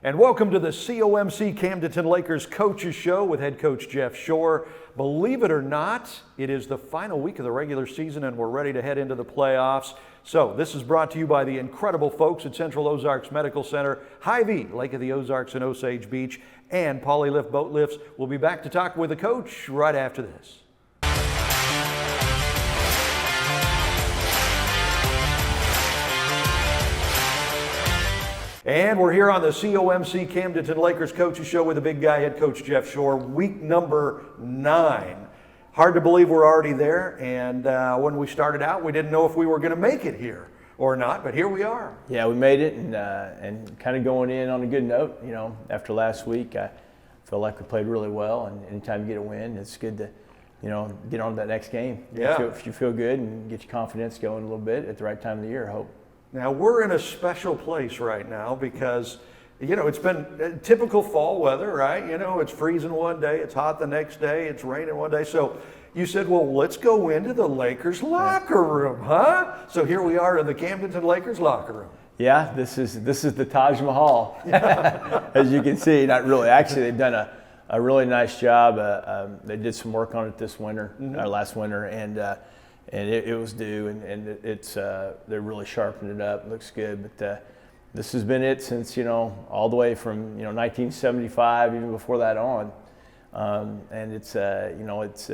And welcome to the COMC Camdenton Lakers Coaches Show with head coach Jeff Shore. Believe it or not, it is the final week of the regular season and we're ready to head into the playoffs. So this is brought to you by the incredible folks at Central Ozarks Medical Center, Hy-Vee, Lake of the Ozarks and Osage Beach, and Polylift Boat Lifts. We'll be back to talk with the coach right after this. And we're here on the COMC Camdenton Lakers Coaches Show with the big guy, head coach Jeff Shore, week number 9. Hard to believe we're already there, and when we started out, we didn't know if we were going to make it here or not, but here we are. Yeah, we made it, and kind of going in on a good note. You know, after last week, I feel like we played really well, and anytime you get a win, it's good to, you know, get on to that next game. Yeah. If you feel good and get your confidence going a little bit at the right time of the year, I hope. Now, we're in a special place right now because, you know, it's been typical fall weather, right? You know, it's freezing one day, it's hot the next day, it's raining one day. So you said, well, let's go into the Lakers locker room, huh? So here we are in the Camdenton Lakers locker room. Yeah, this is the Taj Mahal, as you can see. Not really. Actually, they've done a really nice job. They did some work on it this winter, last winter, and it was due, and it's they're really sharpening it up. It looks good, but this has been it since, you know, all the way from, you know, 1975, even before that on, and it's you know, it's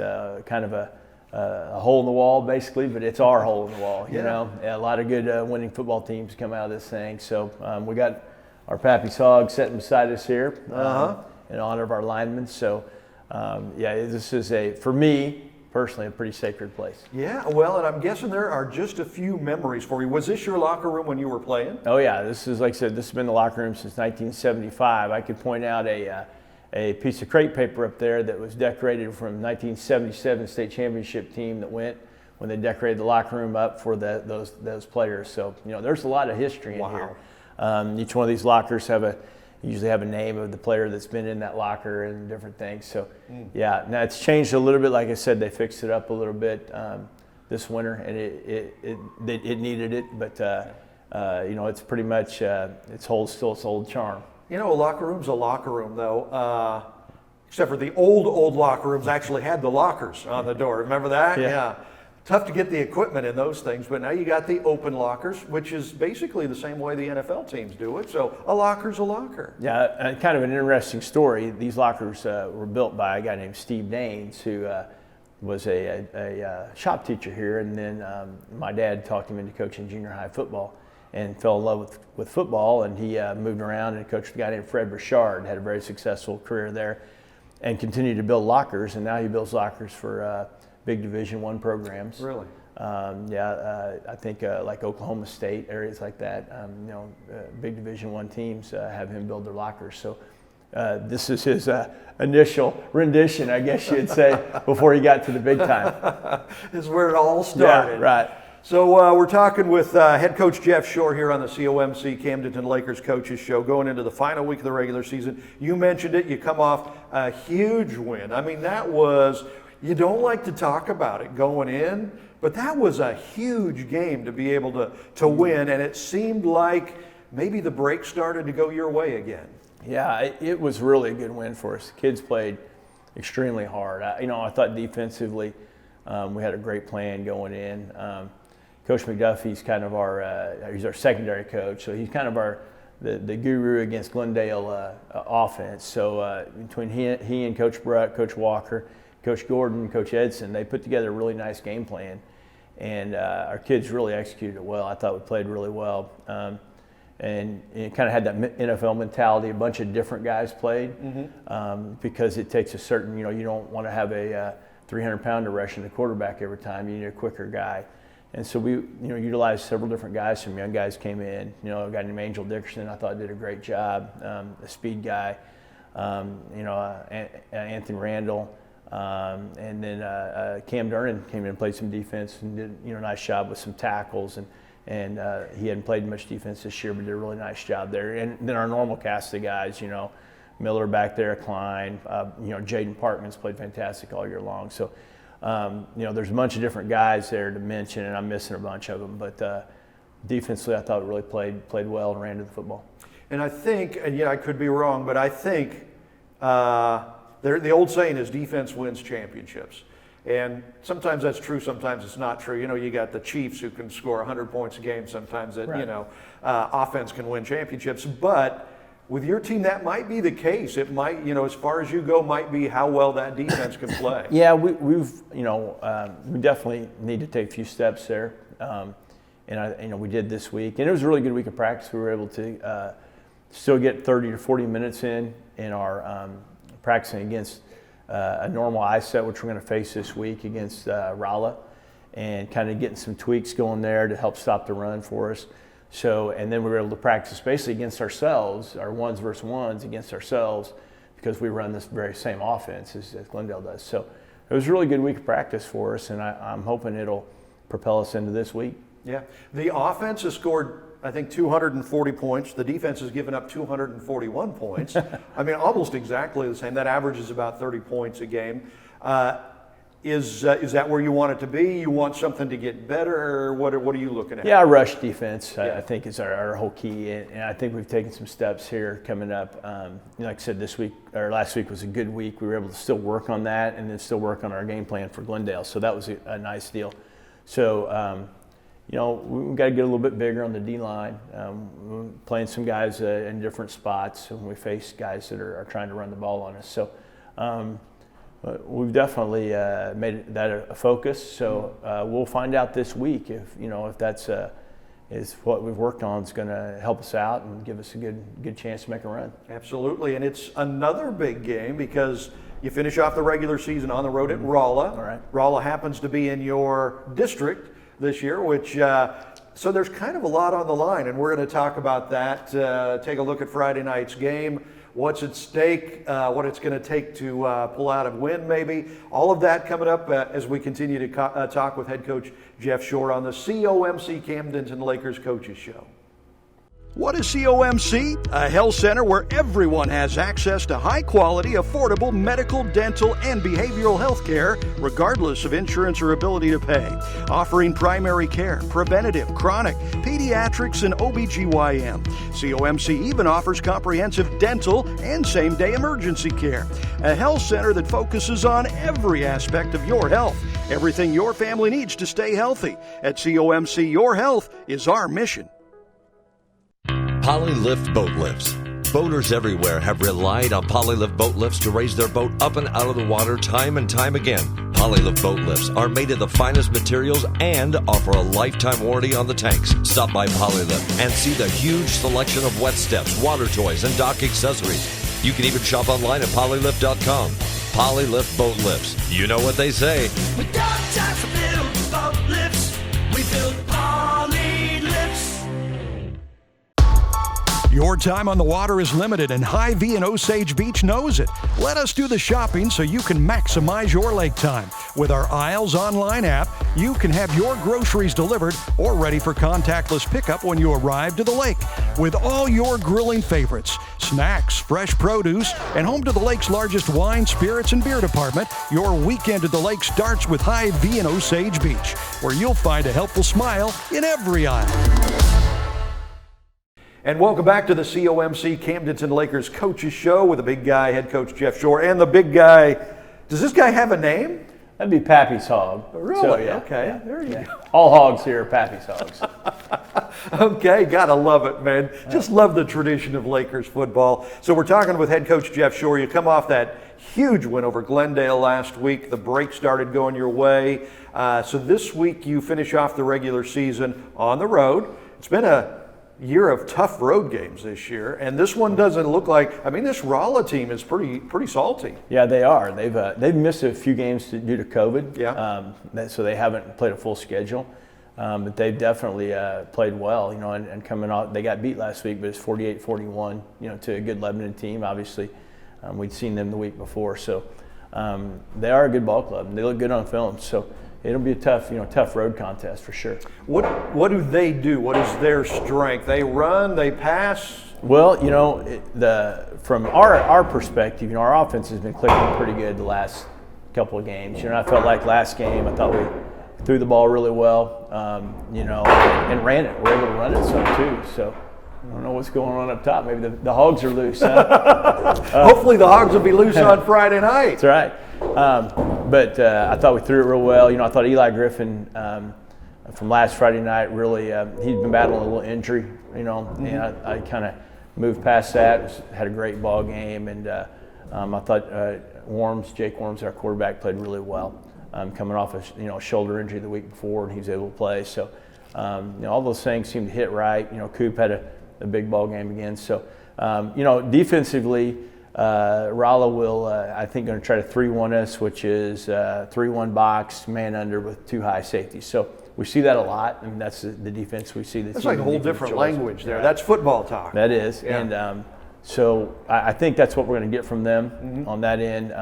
kind of a hole in the wall basically, but it's our hole in the wall. You know, a lot of good winning football teams come out of this thing. So we got our Pappy's Hog sitting beside us here in honor of our linemen. So yeah, this is for me personally, a pretty sacred place. Yeah, well, and I'm guessing there are just a few memories for you. Was this your locker room when you were playing? Oh yeah, this is, like I said, this has been the locker room since 1975. I could point out a piece of crepe paper up there that was decorated from 1977 state championship team that went when they decorated the locker room up for those players. So, you know, there's a lot of history in here. Each one of these lockers usually have a name of the player that's been in that locker and different things. So, yeah, now it's changed a little bit. Like I said, they fixed it up a little bit this winter, and it needed it. But you know, it's pretty much still its old charm. You know, a locker room's a locker room, though. Except for the old locker rooms actually had the lockers on the door. Remember that? Yeah. Tough to get the equipment in those things, but now you got the open lockers, which is basically the same way the NFL teams do it. So a locker's a locker. Yeah, and kind of an interesting story. These lockers were built by a guy named Steve Daines, who was a shop teacher here, and then my dad talked him into coaching junior high football and fell in love with football, and he moved around and coached a guy named Fred Richard, had a very successful career there, and continued to build lockers, and now he builds lockers for big Division I programs. Really? I think like Oklahoma State, areas like that, you know, big Division I teams have him build their lockers. So this is his initial rendition, I guess you'd say, before he got to the big time. This is where it all started. Yeah, right. So we're talking with head coach Jeff Shore here on the COMC Camdenton Lakers Coaches Show, going into the final week of the regular season. You mentioned it. You come off a huge win. I mean, that was... You don't like to talk about it going in, but that was a huge game to be able to win, and it seemed like maybe the break started to go your way again. Yeah, it was really a good win for us. The kids played extremely hard. You know, I thought defensively we had a great plan going in. Coach McDuffie's kind of he's our secondary coach, so he's kind of the guru against Glendale offense. So between he and Coach Bruck, Coach Walker, Coach Gordon, Coach Edson, they put together a really nice game plan, and our kids really executed it well. I thought we played really well, and it kind of had that NFL mentality. A bunch of different guys played because it takes a certain, you know, you don't want to have a 300-pounder rushing the quarterback every time. You need a quicker guy, and so we, you know, utilized several different guys. Some young guys came in. You know, a guy named Angel Dickerson I thought did a great job, a speed guy. You know, Anthony Randall. And then Camdenton came in and played some defense and did, you know, a nice job with some tackles, and he hadn't played much defense this year, but did a really nice job there. And then our normal cast of guys, you know, Miller back there, Klein, you know, Jaden Parkman's played fantastic all year long. So, you know, there's a bunch of different guys there to mention, and I'm missing a bunch of them, but defensively I thought we really played well and ran to the football. And I think, and I could be wrong, but I think the old saying is defense wins championships. And sometimes that's true, sometimes it's not true. You got the Chiefs who can score 100 points a game. Sometimes that, right. Offense can win championships. But with your team, that might be the case. It might, as far as you go, might be how well that defense can play. Yeah, we definitely need to take a few steps there. And we did this week. And it was a really good week of practice. We were able to still get 30 to 40 minutes in our practicing against a normal eye set, which we're going to face this week against Rolla, and kind of getting some tweaks going there to help stop the run for us. So, and then we were able to practice basically against ourselves, our ones versus ones against ourselves, because we run this very same offense as Glendale does. So it was a really good week of practice for us, and I'm hoping it'll propel us into this week. Yeah. The offense has scored, I think, 240 points. The defense has given up 241 points. I mean, almost exactly the same. That averages about 30 points a game. Is that where you want it to be? You want something to get better, or what are you looking at? Yeah, rush defense, yeah. I think, is our whole key. And I think we've taken some steps here coming up. Like I said, this week, or last week was a good week. We were able to still work on that and then still work on our game plan for Glendale. So that was a nice deal. So, we've got to get a little bit bigger on the D-line, playing some guys in different spots when we face guys that are trying to run the ball on us. So we've definitely made that a focus. So we'll find out this week if that's is what we've worked on is going to help us out and give us a good chance to make a run. Absolutely, and it's another big game because you finish off the regular season on the road at Rolla. All right. Rolla happens to be in your district this year, which so there's kind of a lot on the line, and we're going to talk about that. Take a look at Friday night's game, what's at stake, what it's going to take to pull out a win, maybe. All of that coming up as we continue to talk with head coach Jeff Shore on the COMC Camdenton Lakers Coaches Show. What is COMC? A health center where everyone has access to high-quality, affordable medical, dental, and behavioral health care, regardless of insurance or ability to pay. Offering primary care, preventative, chronic, pediatrics, and OBGYN. COMC even offers comprehensive dental and same-day emergency care. A health center that focuses on every aspect of your health. Everything your family needs to stay healthy. At COMC, your health is our mission. Polylift Boat Lifts. Boaters everywhere have relied on Polylift Boat Lifts to raise their boat up and out of the water time and time again. Polylift Boat Lifts are made of the finest materials and offer a lifetime warranty on the tanks. Stop by Polylift and see the huge selection of wet steps, water toys, and dock accessories. You can even shop online at polylift.com. Polylift Boat Lifts. You know what they say. We got time for build boat lifts. We build Polylifts. Your time on the water is limited, and Hy-Vee and Osage Beach knows it. Let us do the shopping so you can maximize your lake time. With our Isles online app, you can have your groceries delivered or ready for contactless pickup when you arrive to the lake. With all your grilling favorites, snacks, fresh produce, and home to the lake's largest wine, spirits, and beer department, your weekend at the lake starts with Hy-Vee and Osage Beach, where you'll find a helpful smile in every aisle. And welcome back to the COMC Camdenton Lakers Coaches Show with the big guy, head coach Jeff Shore, and the big guy. Does this guy have a name? That'd be Pappy's Hog. Really? So, yeah, okay. Yeah, there you go. All hogs here are Pappy's Hogs. Okay, gotta love it, man. Just love the tradition of Lakers football. So we're talking with head coach Jeff Shore. You come off that huge win over Glendale last week. The break started going your way. So this week you finish off the regular season on the road. It's been a year of tough road games this year, and this one doesn't look like. I mean, this Rolla team is pretty salty. Yeah, they are. They've missed a few games due to COVID. Yeah. So they haven't played a full schedule, but they've definitely played well. And coming out, they got beat last week, but it's 48-41. To a good Lebanon team. Obviously, we'd seen them the week before, so they are a good ball club, and they look good on film. So it'll be a tough road contest for sure. What do they do? What is their strength? They run, they pass? Well, from our perspective, our offense has been clicking pretty good the last couple of games. I felt like last game, I thought we threw the ball really well, and ran it. We're able to run it some too. So I don't know what's going on up top. Maybe the hogs are loose. Huh? Hopefully the Hogs will be loose on Friday night. That's right. But I thought we threw it real well. I thought Eli Griffin from last Friday night really he'd been battling a little injury. And I kind of moved past that. Had a great ball game, and I thought Jake Worms, our quarterback, played really well. Coming off a shoulder injury the week before, and he was able to play. So all those things seemed to hit right. Coop had a big ball game again. So defensively, Rolla will I think going to try to 3-1 us, which is 3-1 box, man under with 2 high safeties. So we see that a lot. I mean, that's the defense we see. That's like a whole different language there. Yeah. That's football talk. That is, yeah. And so I think that's what we're going to get from them on that end.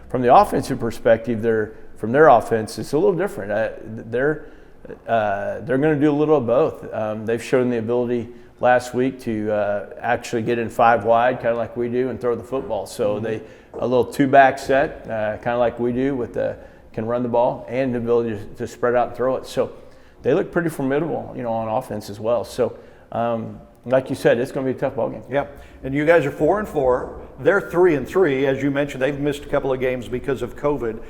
From the offensive perspective, from their offense, it's a little different. They're going to do a little of both. They've shown the ability last week to actually get in 5 wide, kind of like we do, and throw the football. So they a little 2-back set, kind of like we do, with can run the ball and the ability to spread out and throw it. So they look pretty formidable, on offense as well. So like you said, it's going to be a tough ball game. Yep. And you guys are 4-4. They're 3-3, as you mentioned. They've missed a couple of games because of COVID.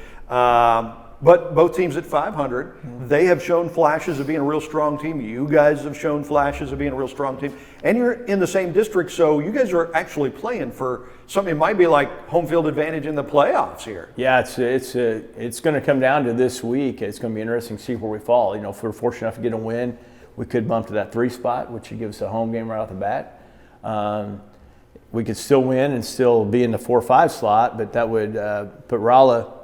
But both teams at 500. They have shown flashes of being a real strong team. You guys have shown flashes of being a real strong team. And you're in the same district, so you guys are actually playing for something that might be like home field advantage in the playoffs here. Yeah, it's going to come down to this week. It's going to be interesting to see where we fall. If we're fortunate enough to get a win, we could bump to that 3 spot, which would give us a home game right off the bat. We could still win and still be in the 4-5 slot, but that would put Rolla,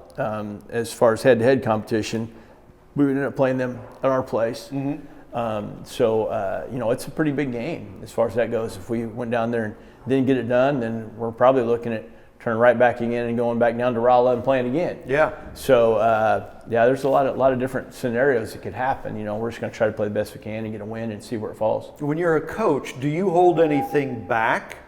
as far as head-to-head competition, we would end up playing them at our place. So it's a pretty big game as far as that goes. If we went down there and didn't get it done, then we're probably looking at turning right back again and going back down to Rolla and playing again. Yeah. So there's a lot of different scenarios that could happen. We're just going to try to play the best we can and get a win and see where it falls. When you're a coach, do you hold anything back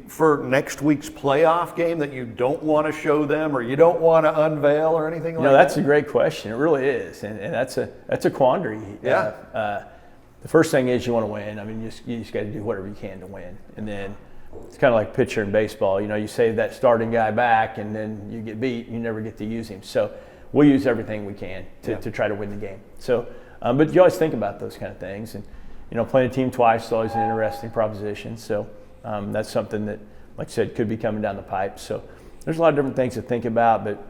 for next week's playoff game that you don't want to show them or you don't want to unveil or anything like that? That's a great question. It really is, and that's a quandary. Yeah. The first thing is you want to win. I mean, you just got to do whatever you can to win, and then it's kind of like pitcher in baseball. You save that starting guy back, and then you get beat. You never get to use him. So we'll use everything we can to try to win the game. So, but you always think about those kind of things, and playing a team twice is always an interesting proposition. So. That's something that, like I said, could be coming down the pipe. So there's a lot of different things to think about, but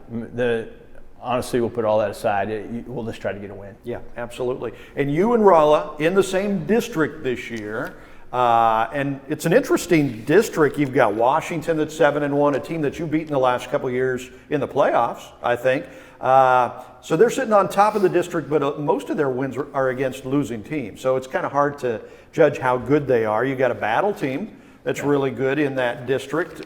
honestly, we'll put all that aside. We'll just try to get a win. Yeah, absolutely. And you and Rolla in the same district this year, and it's an interesting district. You've got Washington that's 7-1, a team that you've beaten the last couple of years in the playoffs, I think. So they're sitting on top of the district, but most of their wins are against losing teams. So it's kind of hard to judge how good they are. You got a battle team that's really good in that district.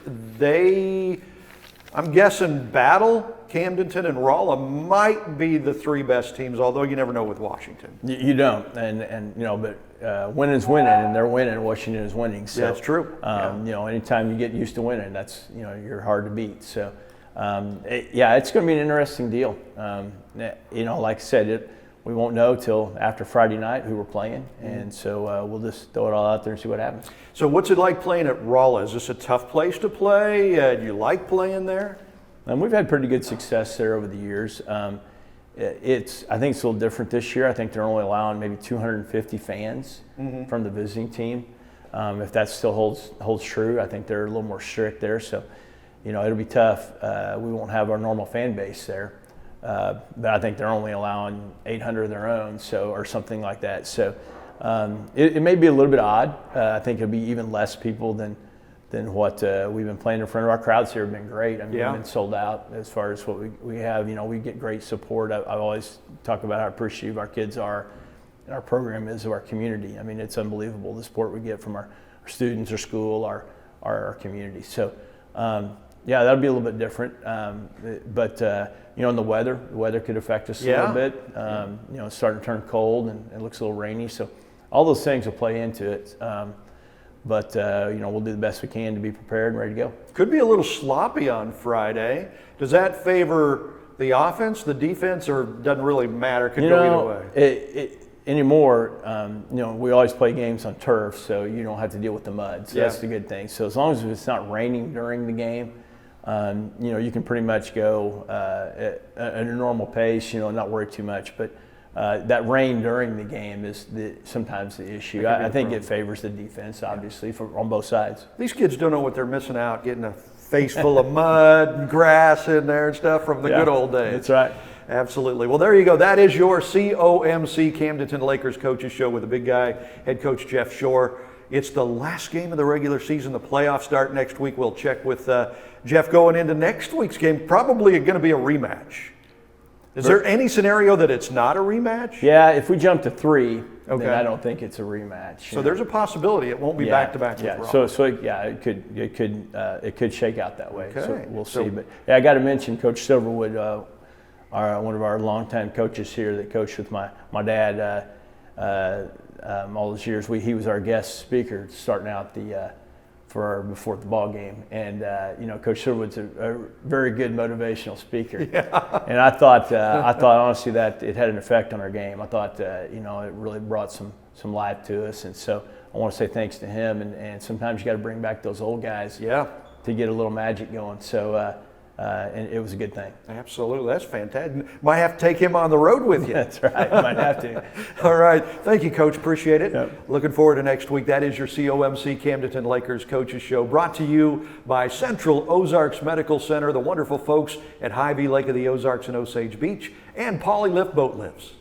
I'm guessing Battle, Camdenton, and Rolla might be the 3 best teams, although you never know with Washington. You don't, but winning is winning, and they're winning, and Washington is winning. So, that's true. Anytime you get used to winning, that's you're hard to beat. So, it's going to be an interesting deal. Like I said, we won't know till after Friday night who we're playing, and so we'll just throw it all out there and see what happens. So what's it like playing at Rolla? Is this a tough place to play? Do you like playing there? We've had pretty good success there over the years. I think it's a little different this year. I think they're only allowing maybe 250 fans from the visiting team. If that still holds true, I think they're a little more strict there. So, it'll be tough. We won't have our normal fan base there. But I think they're only allowing 800 of their own, or something like that. So it may be a little bit odd. I think it'll be even less people than what we've been playing in front of. Our crowds here have been great. I mean, we've been sold out as far as what we have. We get great support. I always talk about how appreciative our kids are, and our program is of our community. I mean, it's unbelievable the support we get from our students, our school, our community. So. That'll be a little bit different, but in the weather could affect us a little bit. It's starting to turn cold and it looks a little rainy, so all those things will play into it. But we'll do the best we can to be prepared and ready to go. Could be a little sloppy on Friday. Does that favor the offense, the defense, or doesn't really matter? Could go either way. anymore, we always play games on turf, so you don't have to deal with the mud. So that's the good thing. So as long as it's not raining during the game, you can pretty much go at a normal pace, not worry too much. But that rain during the game is sometimes the issue. I think it favors the defense, obviously, on both sides. These kids don't know what they're missing out, getting a face full of mud and grass in there and stuff from the good old days. That's right. Absolutely. Well, there you go. That is your COMC Camdenton Lakers Coaches Show with the big guy, head coach Jeff Shore. It's the last game of the regular season. The playoffs start next week. We'll check with Jeff going into next week's game. Probably going to be a rematch. Is there any scenario that it's not a rematch? Yeah, if we jump to 3, then I don't think it's a rematch. So there's a possibility it won't be back to back. It could shake out that way. Okay. So we'll see. But I got to mention Coach Silverwood, one of our longtime coaches here that coached with my dad all those years. He was our guest speaker starting out before the ball game, and Coach Silverwood's a very good motivational speaker. Yeah. And I thought honestly that it had an effect on our game. I thought it really brought some life to us, and so I want to say thanks to him. And sometimes you got to bring back those old guys, to get a little magic going. So. And it was a good thing. Absolutely. That's fantastic. Might have to take him on the road with you. That's right. Might have to. All right. Thank you, Coach. Appreciate it. Yep. Looking forward to next week. That is your COMC Camdenton Lakers Coaches Show, brought to you by Central Ozarks Medical Center, the wonderful folks at Hy-Vee Lake of the Ozarks and Osage Beach, and Polylift Boat Lifts.